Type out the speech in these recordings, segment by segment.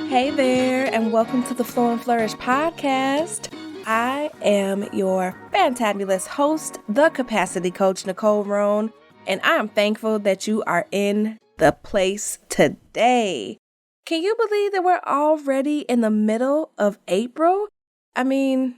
Hey there, and welcome to the Flow and Flourish Podcast. I am your fantabulous host, the capacity coach, Nicole Roan, and I am thankful that you are in the place today. Can you believe that we're already in the middle of April? I mean,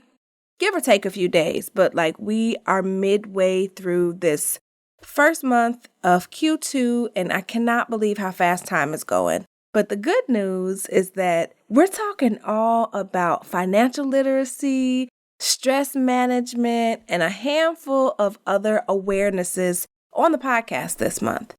give or take a few days, but we are midway through this first month of Q2, and I cannot believe how fast time is going. But the good news is that we're talking all about financial literacy, stress management, and a handful of other awarenesses on the podcast this month.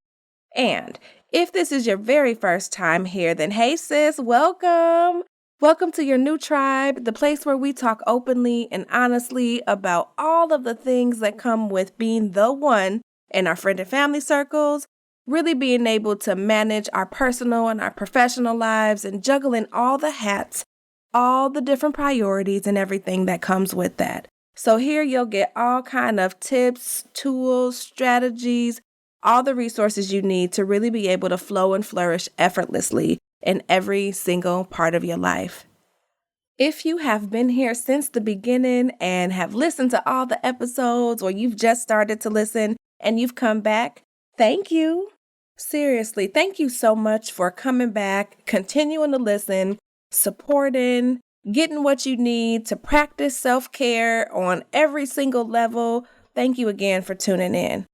And if this is your very first time here, then hey sis, welcome. Welcome to your new tribe, the place where we talk openly and honestly about all of the things that come with being the one in our friend and family circles, really being able to manage our personal and our professional lives and juggling all the hats, all the different priorities and everything that comes with that. So here you'll get all kind of tips, tools, strategies, all the resources you need to really be able to flow and flourish effortlessly in every single part of your life. If you have been here since the beginning and have listened to all the episodes, or you've just started to listen and you've come back, thank you. Seriously, thank you so much for coming back, continuing to listen, supporting, getting what you need to practice self-care on every single level. Thank you again for tuning in.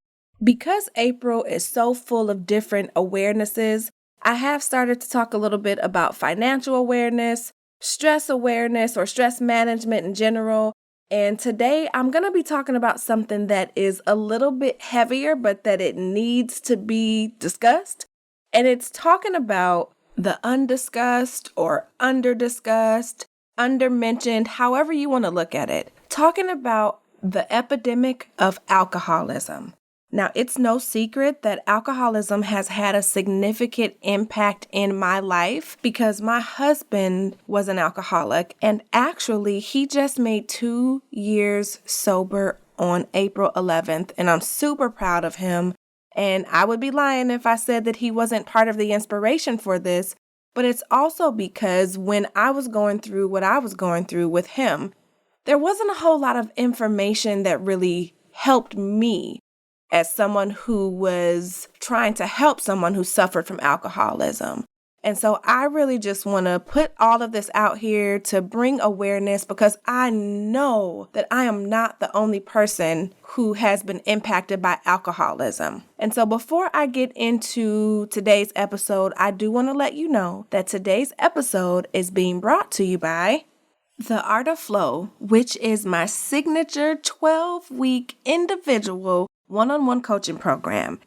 Because April is so full of different awarenesses, I have started to talk a little bit about financial awareness, stress awareness, or stress management in general. And today I'm going to be talking about something that is a little bit heavier, but that it needs to be discussed. And it's talking about the undiscussed or underdiscussed, undermentioned, however you want to look at it. Talking about the epidemic of alcoholism. Now, it's no secret that alcoholism has had a significant impact in my life because my husband was an alcoholic, and actually he just made 2 years sober on April 11th, and I'm super proud of him. And I would be lying if I said that he wasn't part of the inspiration for this, but it's also because when I was going through what I was going through with him, there wasn't a whole lot of information that really helped me as someone who was trying to help someone who suffered from alcoholism. And so I really just want to put all of this out here to bring awareness because I know that I am not the only person who has been impacted by alcoholism. And so before I get into today's episode, I do want to let you know that today's episode is being brought to you by The Art of Flow, which is my signature 12-week individual one-on-one coaching program.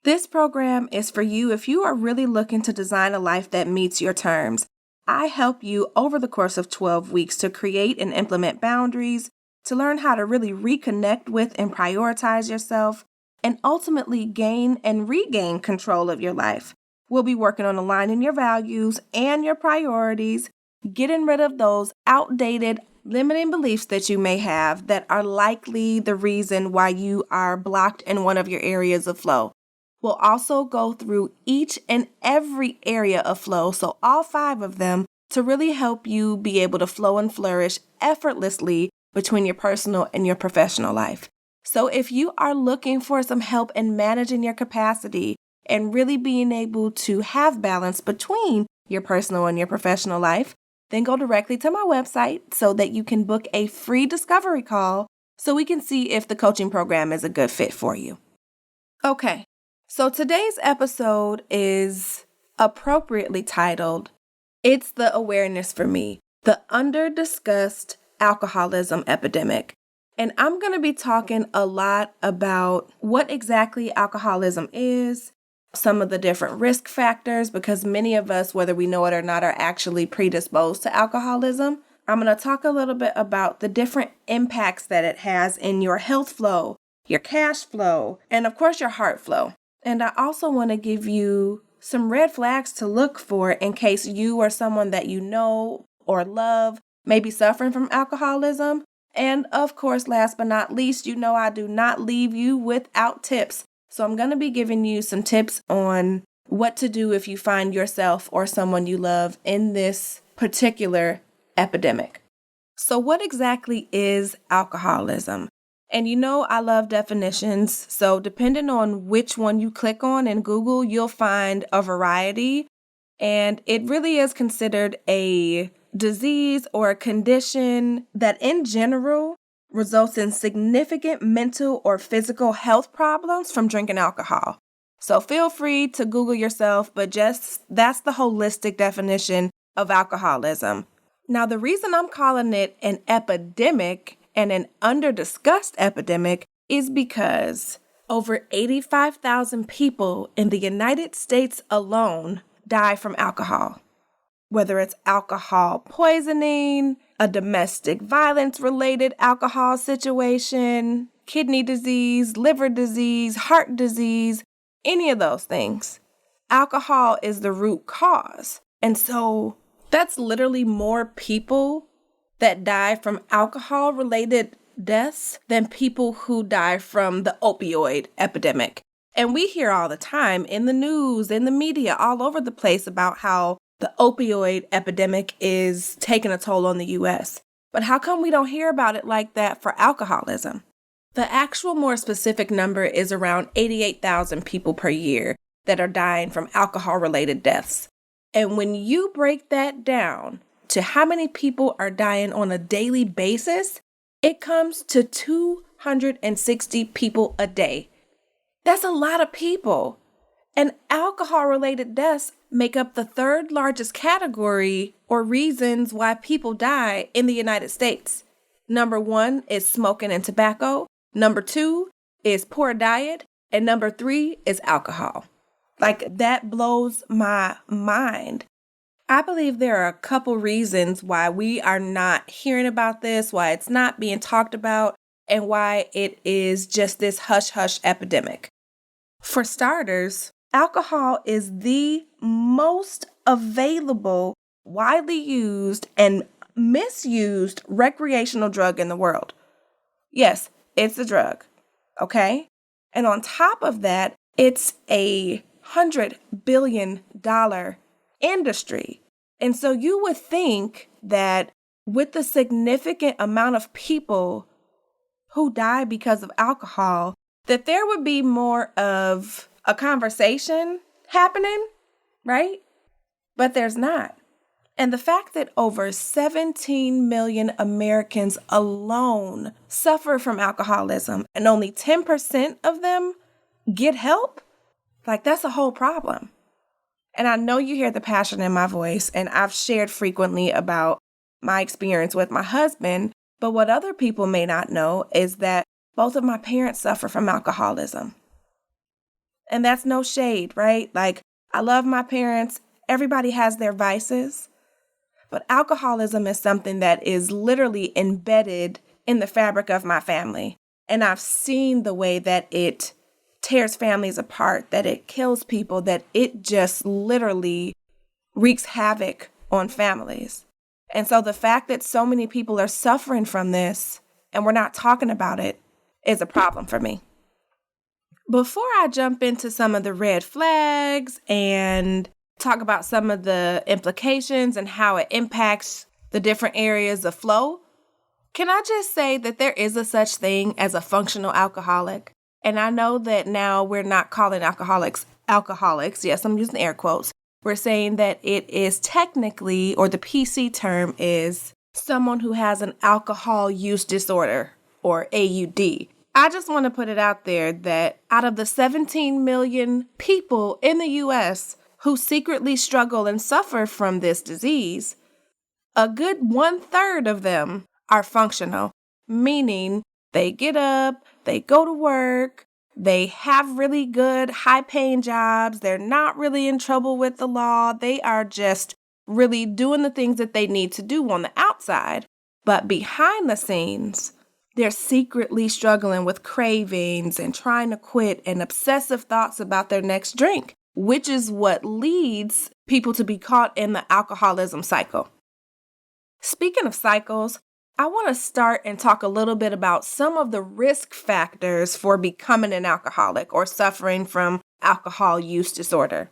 This program is for you if you are really looking to design a life that meets your terms. I help you over the course of 12 weeks to create and implement boundaries, to learn how to really reconnect with and prioritize yourself, and ultimately gain and regain control of your life. We'll be working on aligning your values and your priorities, getting rid of those outdated limiting beliefs that you may have that are likely the reason why you are blocked in one of your areas of flow. We'll also go through each and every area of flow, so all 5 of them, to really help you be able to flow and flourish effortlessly between your personal and your professional life. So if you are looking for some help in managing your capacity and really being able to have balance between your personal and your professional life, then go directly to my website so that you can book a free discovery call so we can see if the coaching program is a good fit for you. Okay, so today's episode is appropriately titled, It's the Awareness for Me, the Under-Discussed Alcoholism Epidemic. And I'm going to be talking a lot about what exactly alcoholism is, some of the different risk factors, because many of us, whether we know it or not, are actually predisposed to alcoholism. I'm going to talk a little bit about the different impacts that it has in your health flow, your cash flow, and of course your heart flow. And I also want to give you some red flags to look for in case you or someone that you know or love may be suffering from alcoholism. And of course, last but not least, you know I do not leave you without tips. So I'm going to be giving you some tips on what to do if you find yourself or someone you love in this particular epidemic. So what exactly is alcoholism? And I love definitions. So depending on which one you click on in Google, you'll find a variety. And it really is considered a disease or a condition that in general results in significant mental or physical health problems from drinking alcohol. So feel free to Google yourself, but that's the holistic definition of alcoholism. Now, the reason I'm calling it an epidemic and an under-discussed epidemic is because over 85,000 people in the United States alone die from alcohol. Whether it's alcohol poisoning, a domestic violence-related alcohol situation, kidney disease, liver disease, heart disease, any of those things. Alcohol is the root cause. And so that's literally more people that die from alcohol-related deaths than people who die from the opioid epidemic. And we hear all the time in the news, in the media, all over the place about how the opioid epidemic is taking a toll on the U.S. But how come we don't hear about it like that for alcoholism? The actual more specific number is around 88,000 people per year that are dying from alcohol-related deaths. And when you break that down to how many people are dying on a daily basis, it comes to 260 people a day. That's a lot of people. And alcohol-related deaths make up the third largest category or reasons why people die in the United States. Number 1 is smoking and tobacco. Number 2 is poor diet. And number 3 is alcohol. That blows my mind. I believe there are a couple reasons why we are not hearing about this, why it's not being talked about, and why it is just this hush-hush epidemic. For starters, alcohol is the most available, widely used, and misused recreational drug in the world. Yes, it's a drug, okay? And on top of that, it's a $100 billion industry. And so you would think that with the significant amount of people who die because of alcohol, that there would be more of a conversation happening, right? But there's not. And the fact that over 17 million Americans alone suffer from alcoholism and only 10% of them get help, that's a whole problem. And I know you hear the passion in my voice, and I've shared frequently about my experience with my husband, but what other people may not know is that both of my parents suffer from alcoholism. And that's no shade, right? I love my parents. Everybody has their vices. But alcoholism is something that is literally embedded in the fabric of my family. And I've seen the way that it tears families apart, that it kills people, that it just literally wreaks havoc on families. And so the fact that so many people are suffering from this and we're not talking about it is a problem for me. Before I jump into some of the red flags and talk about some of the implications and how it impacts the different areas of flow, can I just say that there is a such thing as a functional alcoholic? And I know that now we're not calling alcoholics. Yes, I'm using air quotes. We're saying that it is technically, or the PC term is, someone who has an alcohol use disorder, or AUD. I just want to put it out there that out of the 17 million people in the U.S. who secretly struggle and suffer from this disease, a good 1/3 of them are functional, meaning they get up, they go to work, they have really good high-paying jobs, they're not really in trouble with the law, they are just really doing the things that they need to do on the outside. But behind the scenes, they're secretly struggling with cravings and trying to quit and obsessive thoughts about their next drink, which is what leads people to be caught in the alcoholism cycle. Speaking of cycles, I want to start and talk a little bit about some of the risk factors for becoming an alcoholic or suffering from alcohol use disorder.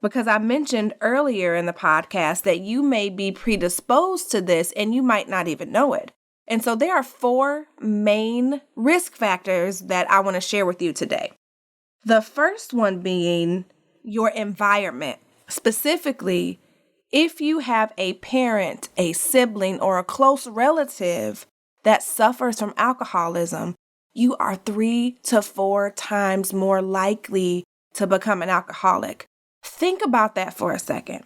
Because I mentioned earlier in the podcast that you may be predisposed to this and you might not even know it. And so there are 4 main risk factors that I want to share with you today. The first one being your environment. Specifically, if you have a parent, a sibling, or a close relative that suffers from alcoholism, you are 3 to 4 times more likely to become an alcoholic. Think about that for a second.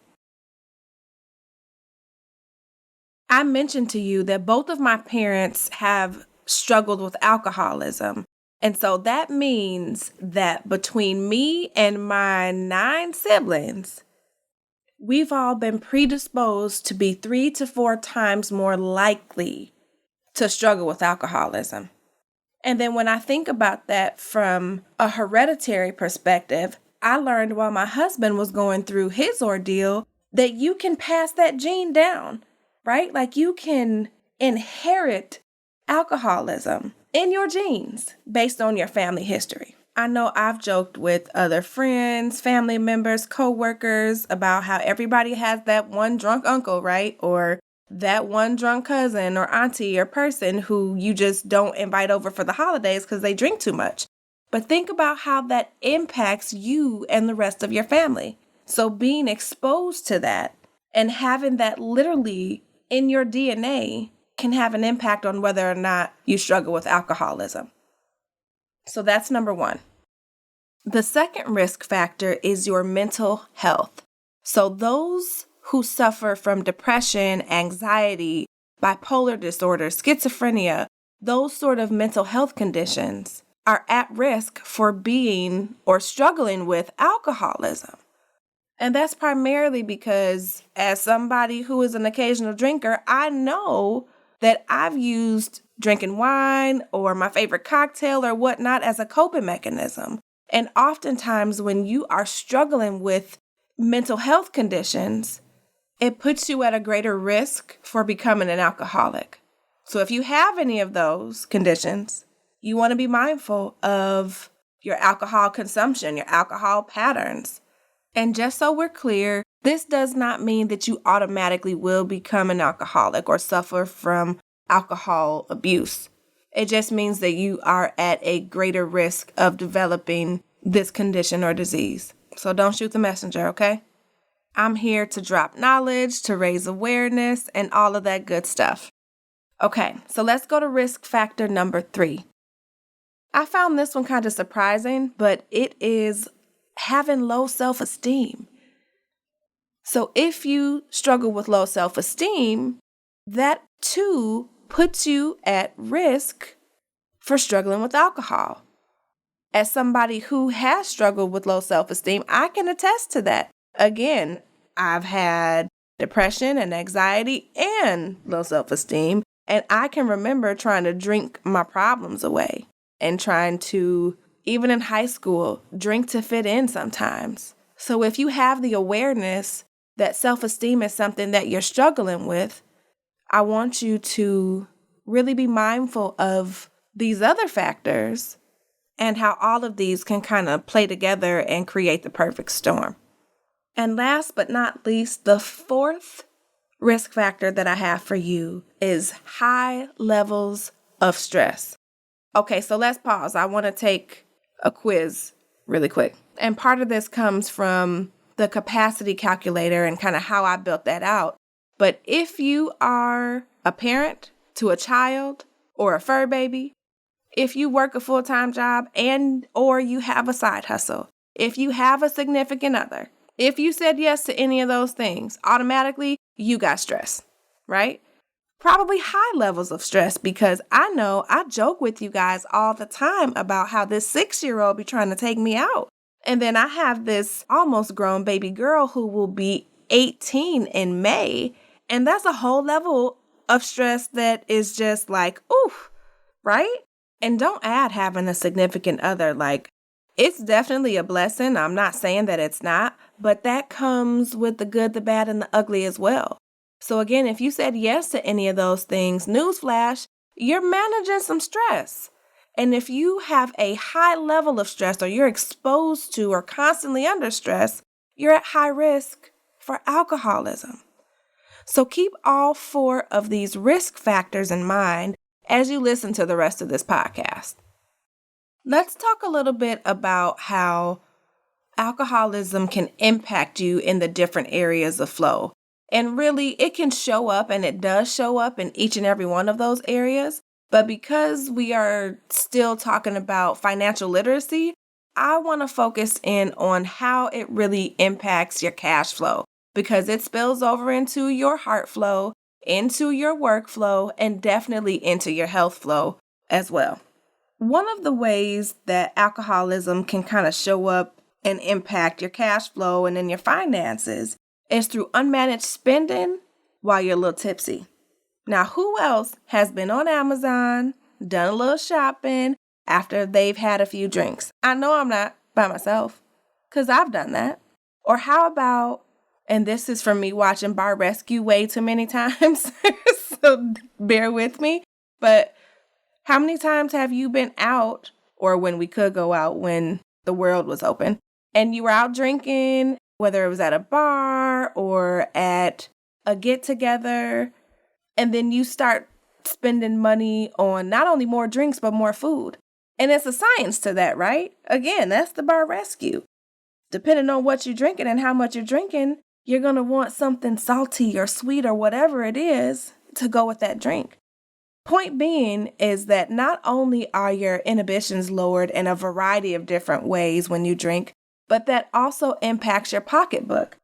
I mentioned to you that both of my parents have struggled with alcoholism. And so that means that between me and my 9 siblings, we've all been predisposed to be 3 to 4 times more likely to struggle with alcoholism. And then when I think about that from a hereditary perspective, I learned while my husband was going through his ordeal that you can pass that gene down, right? Like you can inherit alcoholism in your genes based on your family history. I know I've joked with other friends, family members, coworkers about how everybody has that one drunk uncle, right? Or that one drunk cousin or auntie or person who you just don't invite over for the holidays because they drink too much. But think about how that impacts you and the rest of your family. So being exposed to that and having that literally in your DNA can have an impact on whether or not you struggle with alcoholism. So that's number 1. The second risk factor is your mental health. So those who suffer from depression, anxiety, bipolar disorder, schizophrenia, those sort of mental health conditions are at risk for being or struggling with alcoholism. And that's primarily because as somebody who is an occasional drinker, I know that I've used drinking wine or my favorite cocktail or whatnot as a coping mechanism. And oftentimes when you are struggling with mental health conditions, it puts you at a greater risk for becoming an alcoholic. So if you have any of those conditions, you want to be mindful of your alcohol consumption, your alcohol patterns. And just so we're clear, this does not mean that you automatically will become an alcoholic or suffer from alcohol abuse. It just means that you are at a greater risk of developing this condition or disease. So don't shoot the messenger, okay? I'm here to drop knowledge, to raise awareness, and all of that good stuff. Okay, so let's go to risk factor number 3. I found this one kind of surprising, but it is having low self-esteem. So if you struggle with low self-esteem, that too puts you at risk for struggling with alcohol. As somebody who has struggled with low self-esteem, I can attest to that. Again, I've had depression and anxiety and low self-esteem, and I can remember trying to drink my problems away and trying to, even in high school, drink to fit in sometimes. So if you have the awareness that self-esteem is something that you're struggling with, I want you to really be mindful of these other factors and how all of these can kind of play together and create the perfect storm. And last but not least, the 4th risk factor that I have for you is high levels of stress. Okay, so let's pause. I want to take a quiz really quick. And part of this comes from the capacity calculator and kind of how I built that out. But if you are a parent to a child or a fur baby, if you work a full-time job and or you have a side hustle, if you have a significant other, if you said yes to any of those things, automatically you got stress, right? Probably high levels of stress, because I know I joke with you guys all the time about how this 6-year-old be trying to take me out. And then I have this almost grown baby girl who will be 18 in May. And that's a whole level of stress that is just like, oof, right? And don't add having a significant other. Like, it's definitely a blessing. I'm not saying that it's not, but that comes with the good, the bad, and the ugly as well. So again, if you said yes to any of those things, newsflash, you're managing some stress. And if you have a high level of stress or you're exposed to or constantly under stress, you're at high risk for alcoholism. So keep all 4 of these risk factors in mind as you listen to the rest of this podcast. Let's talk a little bit about how alcoholism can impact you in the different areas of flow. And really, it can show up, and it does show up in each and every one of those areas. But because we are still talking about financial literacy, I want to focus in on how it really impacts your cash flow, because it spills over into your heart flow, into your workflow, and definitely into your health flow as well. One of the ways that alcoholism can kind of show up and impact your cash flow and then your finances is through unmanaged spending while you're a little tipsy. Now, who else has been on Amazon, done a little shopping after they've had a few drinks? I know I'm not by myself, because I've done that. Or how about, and this is from me watching Bar Rescue way too many times, so bear with me, but how many times have you been out, or when we could go out when the world was open, and you were out drinking, whether it was at a bar or at a get-together, and then you start spending money on not only more drinks, but more food. And it's a science to that, right? Again, that's the Bar Rescue. Depending on what you're drinking and how much you're drinking, you're going to want something salty or sweet or whatever it is to go with that drink. Point being is that not only are your inhibitions lowered in a variety of different ways when you drink, but that also impacts your pocketbook.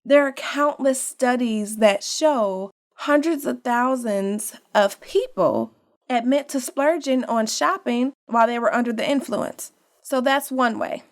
There are countless studies that show hundreds of thousands of people admit to splurging on shopping while they were under the influence. So that's one way.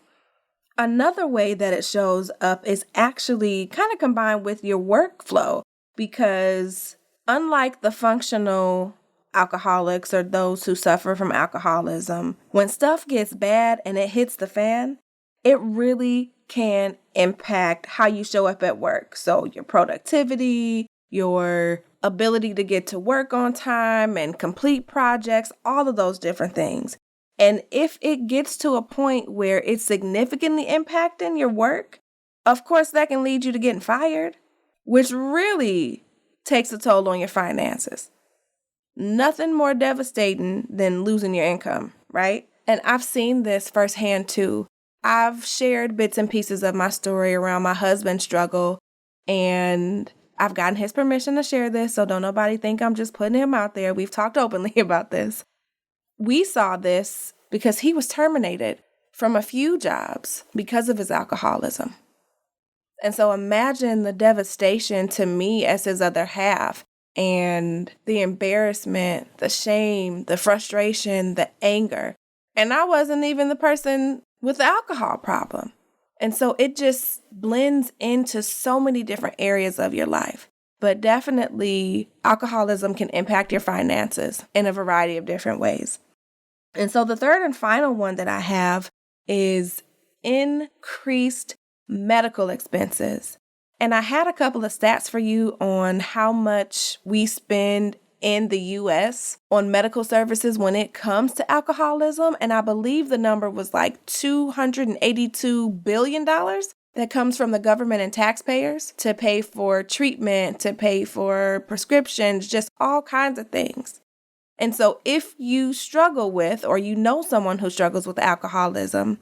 Another way that it shows up is actually kind of combined with your workflow, because unlike the functional alcoholics or those who suffer from alcoholism, when stuff gets bad and it hits the fan, it really can impact how you show up at work. So your productivity, your ability to get to work on time and complete projects, all of those different things. And if it gets to a point where it's significantly impacting your work, of course, that can lead you to getting fired, which really takes a toll on your finances. Nothing more devastating than losing your income, right? And I've seen this firsthand too. I've shared bits and pieces of my story around my husband's struggle, and I've gotten his permission to share this, so don't nobody think I'm just putting him out there. We've talked openly about this. We saw this because he was terminated from a few jobs because of his alcoholism. And so imagine the devastation to me as his other half, and the embarrassment, the shame, the frustration, the anger. And I wasn't even the person with the alcohol problem. And so it just blends into so many different areas of your life. But definitely, alcoholism can impact your finances in a variety of different ways. And so the third and final one that I have is increased medical expenses. And I had a couple of stats for you on how much we spend in the U.S. on medical services when it comes to alcoholism. And I believe the number was like $282 billion that comes from the government and taxpayers to pay for treatment, to pay for prescriptions, just all kinds of things. And so if you struggle with, or you know someone who struggles with alcoholism,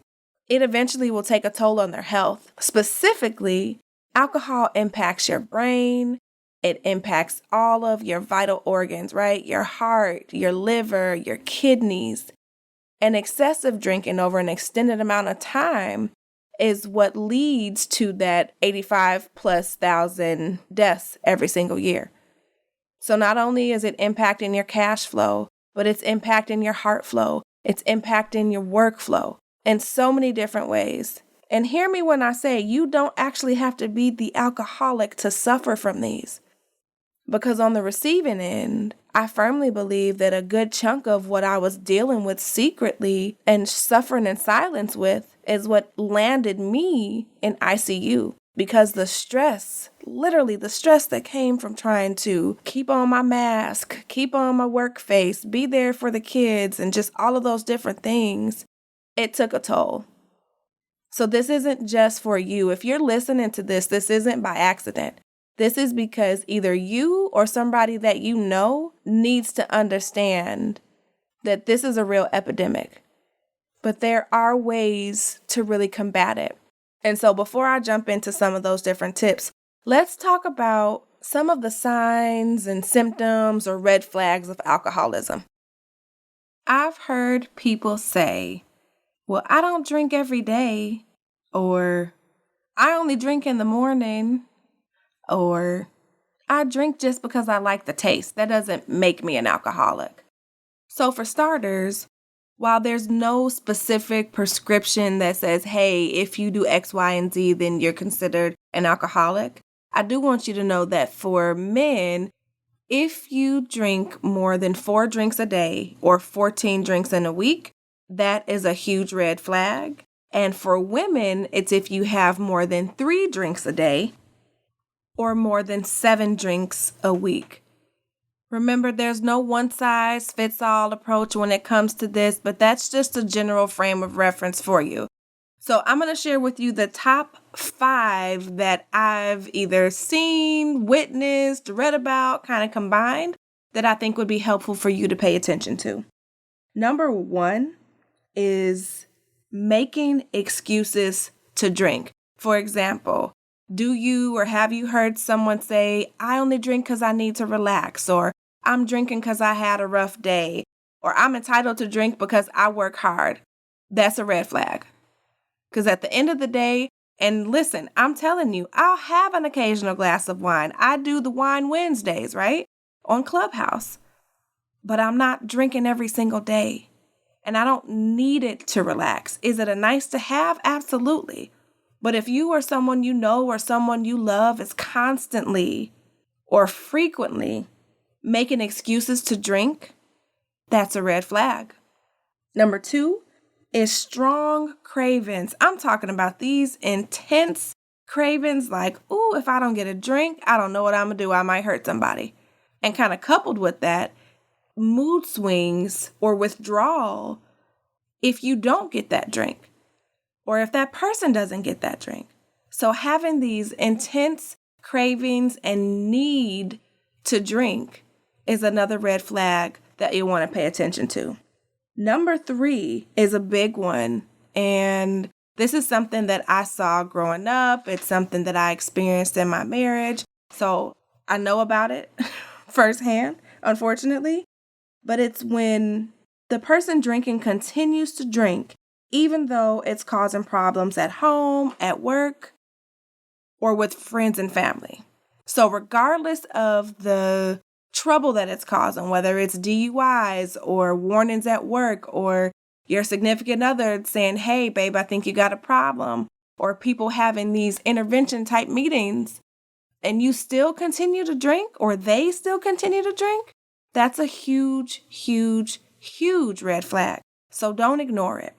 it eventually will take a toll on their health. Specifically, alcohol impacts your brain. It impacts all of your vital organs, right? Your heart, your liver, your kidneys. And excessive drinking over an extended amount of time is what leads to that 85,000+ deaths every single year. So not only is it impacting your cash flow, but it's impacting your heart flow. It's impacting your workflow in so many different ways. And hear me when I say you don't actually have to be the alcoholic to suffer from these. Because on the receiving end, I firmly believe that a good chunk of what I was dealing with secretly and suffering in silence with is what landed me in ICU. Because the stress, literally the stress that came from trying to keep on my mask, keep on my work face, be there for the kids, and just all of those different things, it took a toll. So this isn't just for you. If you're listening to this, this isn't by accident. This is because either you or somebody that you know needs to understand that this is a real epidemic. But there are ways to really combat it. And so before I jump into some of those different tips, let's talk about some of the signs and symptoms or red flags of alcoholism. I've heard people say, well, I don't drink every day, or I only drink in the morning, or I drink just because I like the taste. That doesn't make me an alcoholic. So for starters, while there's no specific prescription that says, hey, if you do X, Y, and Z, then you're considered an alcoholic, I do want you to know that for men, if you drink more than 4 drinks a day or 14 drinks in a week, that is a huge red flag. And for women, it's if you have more than 3 drinks a day or more than 7 drinks a week. Remember, there's no one-size-fits-all approach when it comes to this, but that's just a general frame of reference for you. So I'm going to share with you the top 5 that I've either seen, witnessed, read about, kind of combined, that I think would be helpful for you to pay attention to. Number 1 is making excuses to drink. For example, do you or have you heard someone say, I only drink because I need to relax, or I'm drinking because I had a rough day, or I'm entitled to drink because I work hard? That's a red flag. Because at the end of the day, and listen, I'm telling you, I'll have an occasional glass of wine. I do the wine Wednesdays, right? On Clubhouse. But I'm not drinking every single day. And I don't need it to relax. Is it a nice to have? Absolutely. But if you or someone you know or someone you love is constantly or frequently making excuses to drink, that's a red flag. Number 2 is strong cravings. I'm talking about these intense cravings like, ooh, if I don't get a drink, I don't know what I'm going to do. I might hurt somebody. And kind of coupled with that, mood swings or withdrawal if you don't get that drink or if that person doesn't get that drink. So having these intense cravings and need to drink is another red flag that you want to pay attention to. Number 3 is a big one, and this is something that I saw growing up. It's something that I experienced in my marriage, so I know about it firsthand, unfortunately. But it's when the person drinking continues to drink, even though it's causing problems at home, at work, or with friends and family. So regardless of the trouble that it's causing, whether it's DUIs or warnings at work or your significant other saying, hey, babe, I think you got a problem, or people having these intervention type meetings and you still continue to drink or they still continue to drink, that's a huge, huge, huge red flag. So don't ignore it.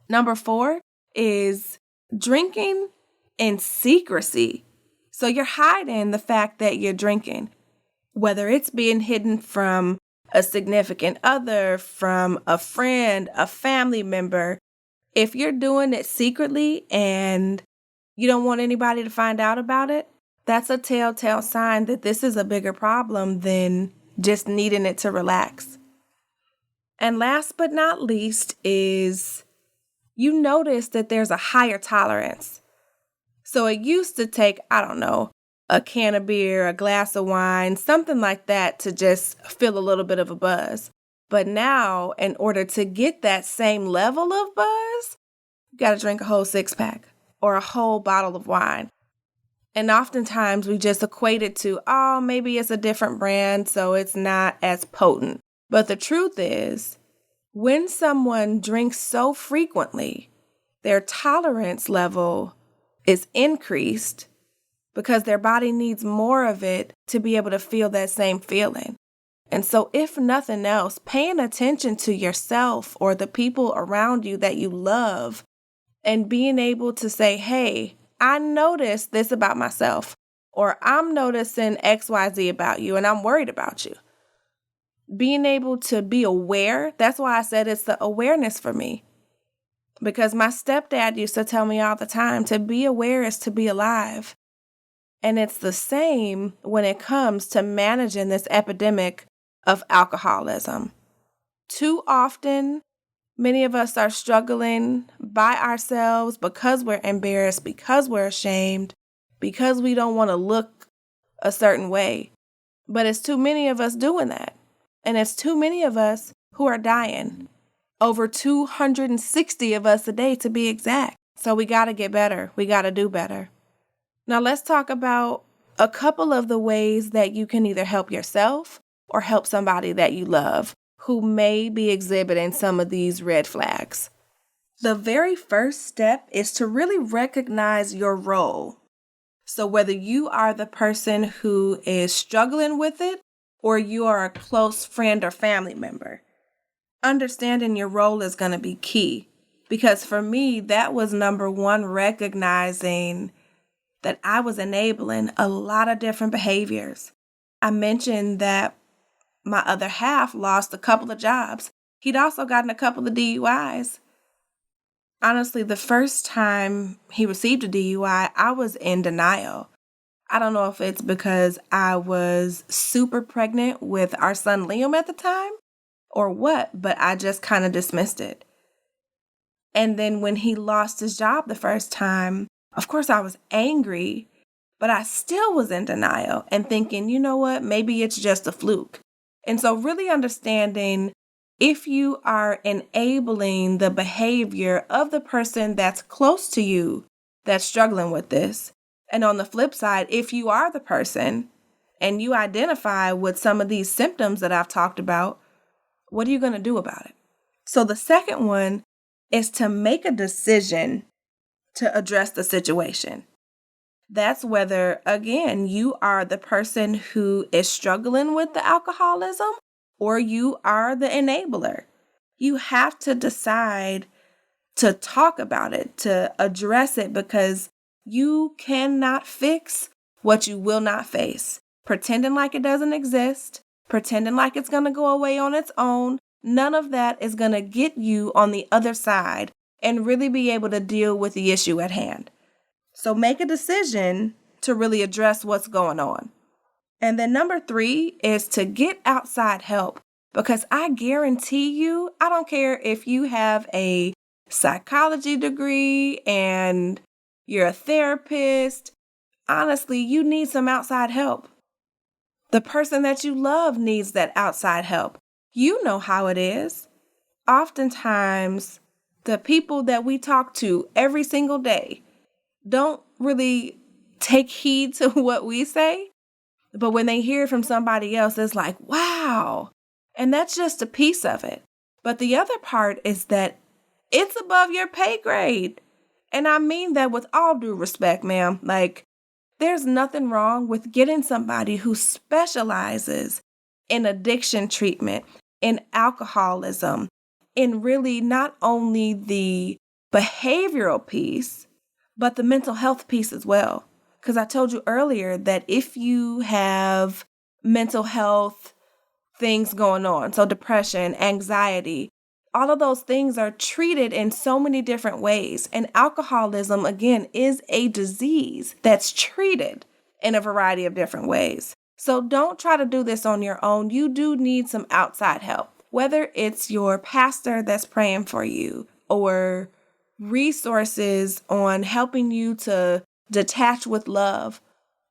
Number 4 is drinking in secrecy. So you're hiding the fact that you're drinking, whether it's being hidden from a significant other, from a friend, a family member. If you're doing it secretly and you don't want anybody to find out about it, that's a telltale sign that this is a bigger problem than just needing it to relax. And last but not least is you notice that there's a higher tolerance. So it used to take, I don't know, a can of beer, a glass of wine, something like that to just feel a little bit of a buzz. But now, in order to get that same level of buzz, you got to drink a whole 6-pack or a whole bottle of wine. And oftentimes we just equate it to, oh, maybe it's a different brand, so it's not as potent. But the truth is, when someone drinks so frequently, their tolerance level is increased because their body needs more of it to be able to feel that same feeling. And so if nothing else, paying attention to yourself or the people around you that you love and being able to say, hey, I noticed this about myself, or I'm noticing XYZ about you and I'm worried about you. Being able to be aware, that's why I said it's the awareness for me. Because my stepdad used to tell me all the time, to be aware is to be alive. And it's the same when it comes to managing this epidemic of alcoholism. Too often, many of us are struggling by ourselves because we're embarrassed, because we're ashamed, because we don't want to look a certain way. But it's too many of us doing that. And it's too many of us who are dying. Over 260 of us a day to be exact. So we got to get better. We got to do better. Now let's talk about a couple of the ways that you can either help yourself or help somebody that you love who may be exhibiting some of these red flags. The very first step is to really recognize your role. So whether you are the person who is struggling with it or you are a close friend or family member, understanding your role is going to be key. Because for me, that was number one, recognizing that I was enabling a lot of different behaviors. I mentioned that my other half lost a couple of jobs. He'd also gotten a couple of DUIs. Honestly, the first time he received a DUI, I was in denial. I don't know if it's because I was super pregnant with our son Liam at the time or what, but I just kind of dismissed it. And then when he lost his job the first time, of course I was angry, but I still was in denial and thinking, you know what, maybe it's just a fluke. And so really understanding if you are enabling the behavior of the person that's close to you that's struggling with this. And on the flip side, if you are the person and you identify with some of these symptoms that I've talked about, what are you going to do about it? So the second one is to make a decision to address the situation. That's whether, again, you are the person who is struggling with the alcoholism or you are the enabler. You have to decide to talk about it, to address it, because you cannot fix what you will not face. Pretending like it doesn't exist, pretending like it's going to go away on its own, none of that is going to get you on the other side and really be able to deal with the issue at hand. So make a decision to really address what's going on. And then number 3 is to get outside help, because I guarantee you, I don't care if you have a psychology degree and you're a therapist, honestly, you need some outside help. The person that you love needs that outside help. You know how it is. Oftentimes, the people that we talk to every single day don't really take heed to what we say, but when they hear it from somebody else, it's like, wow. And that's just a piece of it. But the other part is that it's above your pay grade. And I mean that with all due respect, ma'am. Like, there's nothing wrong with getting somebody who specializes in addiction treatment, in alcoholism, in really not only the behavioral piece, but the mental health piece as well. Because I told you earlier that if you have mental health things going on, so depression, anxiety, all of those things are treated in so many different ways. And alcoholism, again, is a disease that's treated in a variety of different ways. So don't try to do this on your own. You do need some outside help, whether it's your pastor that's praying for you or resources on helping you to detach with love.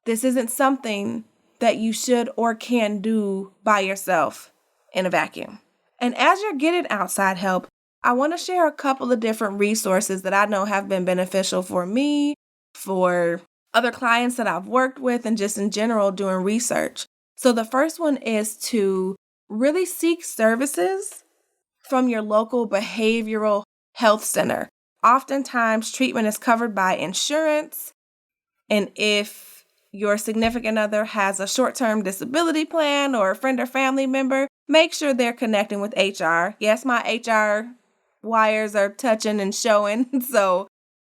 This isn't something that you should or can do by yourself in a vacuum. And as you're getting outside help, I want to share a couple of different resources that I know have been beneficial for me, for other clients that I've worked with, and just in general doing research. So the first one is to really seek services from your local behavioral health center. Oftentimes, treatment is covered by insurance. And if your significant other has a short-term disability plan or a friend or family member, make sure they're connecting with HR. Yes, my HR wires are touching and showing. So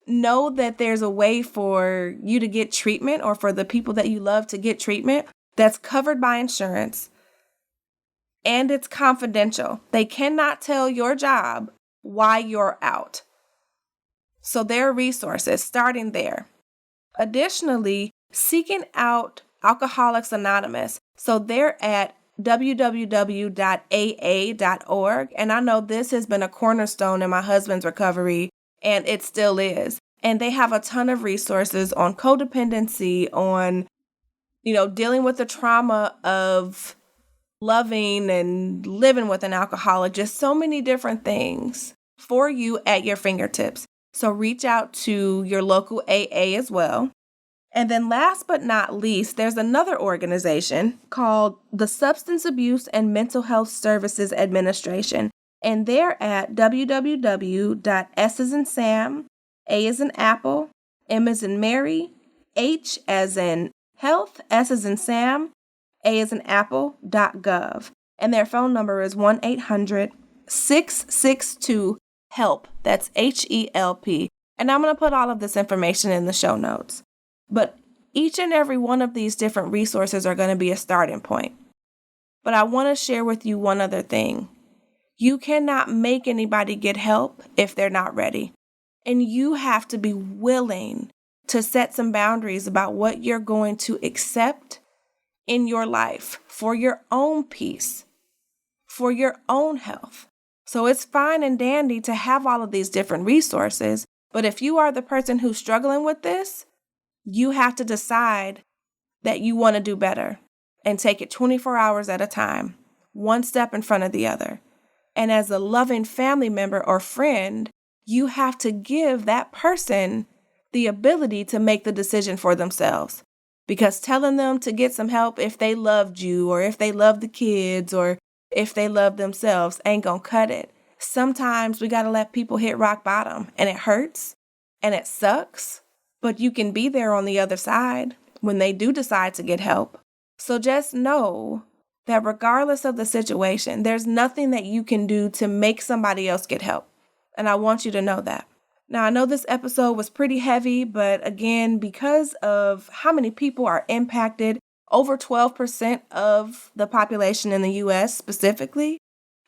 know that there's a way for you to get treatment or for the people that you love to get treatment that's covered by insurance. And it's confidential. They cannot tell your job why you're out. So there are resources starting there. Additionally, seeking out Alcoholics Anonymous. So they're at www.aa.org. And I know this has been a cornerstone in my husband's recovery, and it still is. And they have a ton of resources on codependency, on, dealing with the trauma of loving and living with an alcoholic, just so many different things for you at your fingertips. So reach out to your local AA as well. And then last but not least, there's another organization called the Substance Abuse and Mental Health Services Administration. And they're at www.S as in Sam, A as in Apple, M as in Mary, H as in Health, S as in Sam, A as in Apple.gov. And their phone number is 1-800-662-HELP. That's HELP. And I'm going to put all of this information in the show notes. But each and every one of these different resources are going to be a starting point. But I want to share with you one other thing. You cannot make anybody get help if they're not ready. And you have to be willing to set some boundaries about what you're going to accept in your life for your own peace, for your own health. So it's fine and dandy to have all of these different resources. But if you are the person who's struggling with this, you have to decide that you want to do better and take it 24 hours at a time, one step in front of the other. And as a loving family member or friend, you have to give that person the ability to make the decision for themselves. Because telling them to get some help if they loved you or if they love the kids or if they love themselves ain't gonna cut it. Sometimes we gotta let people hit rock bottom, and it hurts and it sucks. But you can be there on the other side when they do decide to get help. So just know that regardless of the situation, there's nothing that you can do to make somebody else get help. And I want you to know that. Now, I know this episode was pretty heavy, but again, because of how many people are impacted, over 12% of the population in the U.S. specifically,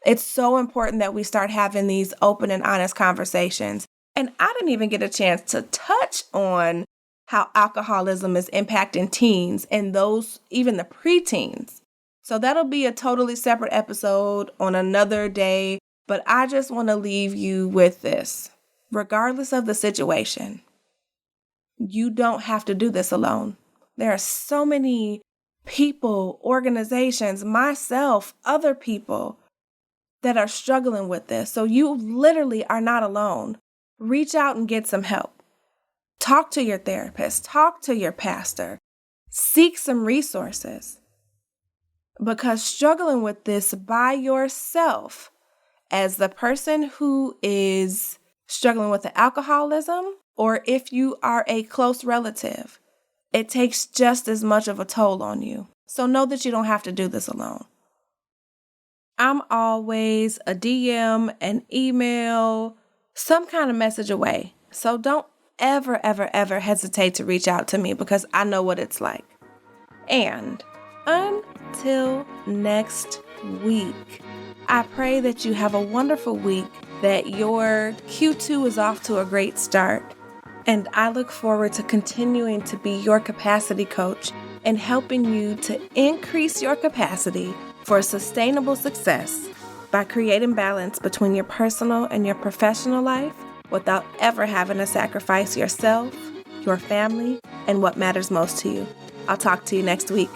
it's so important that we start having these open and honest conversations. And I didn't even get a chance to touch on how alcoholism is impacting teens and those, even the preteens. So that'll be a totally separate episode on another day. But I just want to leave you with this. Regardless of the situation, you don't have to do this alone. There are so many people, organizations, myself, other people that are struggling with this. So you literally are not alone. Reach out and get some help. Talk to your therapist. Talk to your pastor. Seek some resources. Because struggling with this by yourself, as the person who is struggling with the alcoholism, or if you are a close relative, it takes just as much of a toll on you. So know that you don't have to do this alone. I'm always a DM, an email, some kind of message away. So don't ever hesitate to reach out to me because I know what it's like. And until next week, I pray that you have a wonderful week, that your Q2 is off to a great start. And I look forward to continuing to be your capacity coach and helping you to increase your capacity for sustainable success by creating balance between your personal and your professional life without ever having to sacrifice yourself, your family, and what matters most to you. I'll talk to you next week.